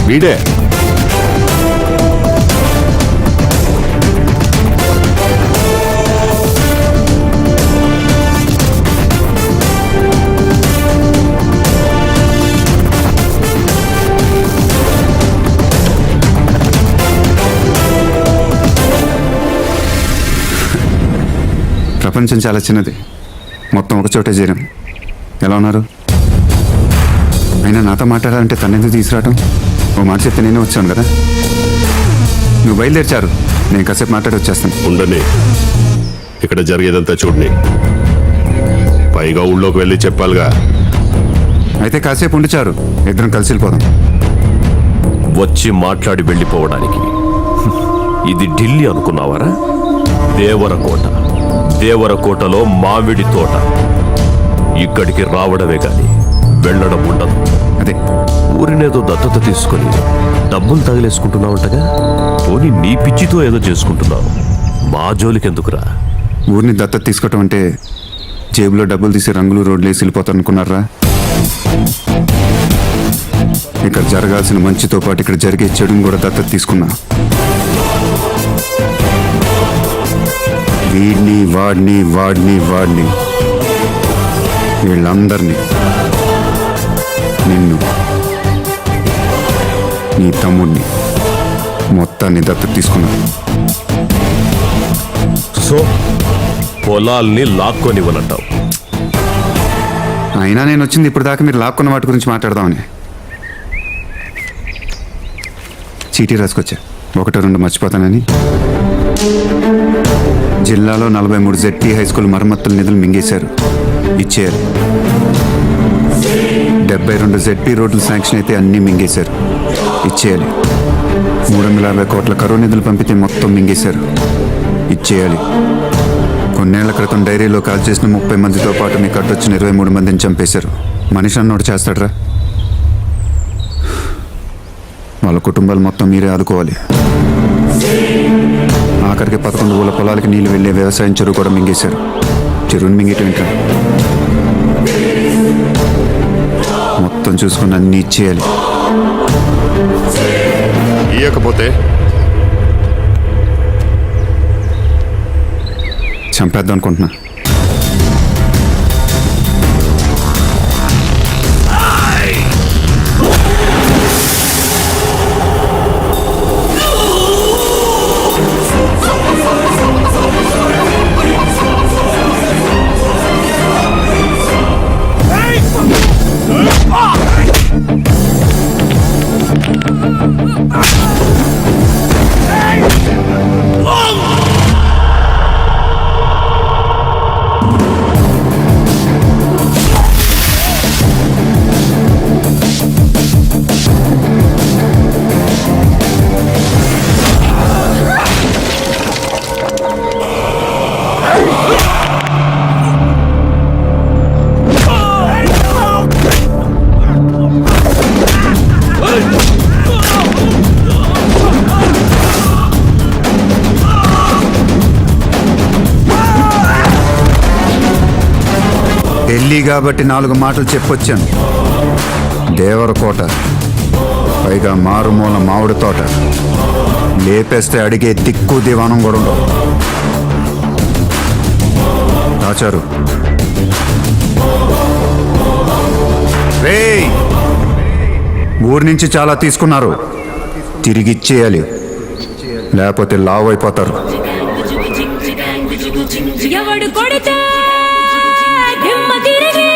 వీడే ప్రపంచం చాలా చిన్నది, మొత్తం ఒక చోటే చేరాం. ఎలా ఉన్నారు? అయినా నాతో మాట్లాడాలంటే తనెందుకు తీసుకురావటం? ఓ మాట చెప్తే నేనే వచ్చాను కదా. నువ్వు బయలుదేర్చారు, నేను కాసేపు మాట్లాడి వచ్చేస్తాను. ఉండని, ఇక్కడ జరిగేదంతా చూడని. పైగా ఊళ్ళోకి వెళ్ళి చెప్పాలిగా. అయితే కాసేపు ఉండిచారు, ఇద్దరం కలిసి వెళ్ళిపోదాం. వచ్చి మాట్లాడి వెళ్ళిపోవడానికి ఇది ఢిల్లీ అనుకున్నావారా? దేవరకోట, దేవరకోటలో మామిడి తోట. ఇక్కడికి రావడమే కానీ వెళ్ళడం ఉండదు. అదే ఊరినేదో దత్తత తీసుకొని డబ్బులు తగిలేసుకుంటున్నావుంటగా. పోనీ నీ పిచ్చితో ఏదో చేసుకుంటున్నావు, మా జోలికెందుకురా? ఊరిని దత్తత తీసుకోవటం అంటే జేబులో డబ్బులు తీసి రంగులు రోడ్లు వేసి వెళ్ళిపోతారు అనుకున్నారా? ఇక్కడ జరగాల్సిన మంచితో పాటు ఇక్కడ జరిగే చెడుని కూడా దత్తత తీసుకున్నా. వీడిని వాడిని వాడిని వాడిని వీళ్ళందరినీ, నిన్ను, నీ తమ్ముడిని, మొత్తాన్ని దత్తత తీసుకున్నాను. సో పొలాల్ని లాక్కొనివ్వనంటావు? అయినా నేను వచ్చింది ఇప్పుడు దాకా మీరు లాక్కున్న వాటి గురించి మాట్లాడదామని. చీటీ రాసుకొచ్చా, 1-2 మర్చిపోతానని. జిల్లాలో 43 ZP హై స్కూల్ మరమ్మతుల నిధులు మింగేశారు, ఇచ్చేయాలి. 72 ZP రోడ్లు శాంక్షన్ అయితే అన్నీ మింగేశారు, ఇచ్చేయాలి. 350 కోట్ల కరువు నిధులు పంపితే మొత్తం మింగేశారు, ఇచ్చేయాలి. కొన్నేళ్ల క్రితం డైరీలో కాల్ చేసిన 30 మందితో పాటు మీకు అడ్డొచ్చిన 23 మందిని చంపేశారు. మనిషి అన్నోడు చేస్తాడ్రా? వాళ్ళ కుటుంబాలు మొత్తం మీరే ఆదుకోవాలి. ఆఖరికి 11 ఊళ్ళ పొలాలకి నీళ్ళు వెళ్ళే వ్యవసాయం చెరువు కూడా మింగేశారు. చెరువుని మింగేయటం ఏంట్రా? మొత్తం చూసుకుని అన్ని ఇచ్చేయాలి. ఇయ్యకపోతే చంపేద్దాం అనుకుంటున్నా. ఢిల్లీ కాబట్టి 4 మాటలు చెప్పొచ్చాను. దేవరకోట, పైగా మారుమూల మామిడి తోట. లేపేస్తే అడిగే దిక్కు దివానం కూడా ఉండవు. రాచారు, రేయ్, ఊరి నుంచి చాలా తీసుకున్నారు, తిరిగిచ్చేయాలి, లేకపోతే లావు అయిపోతారు. ఎవడు కొడితే దిమ్మ తిరిగి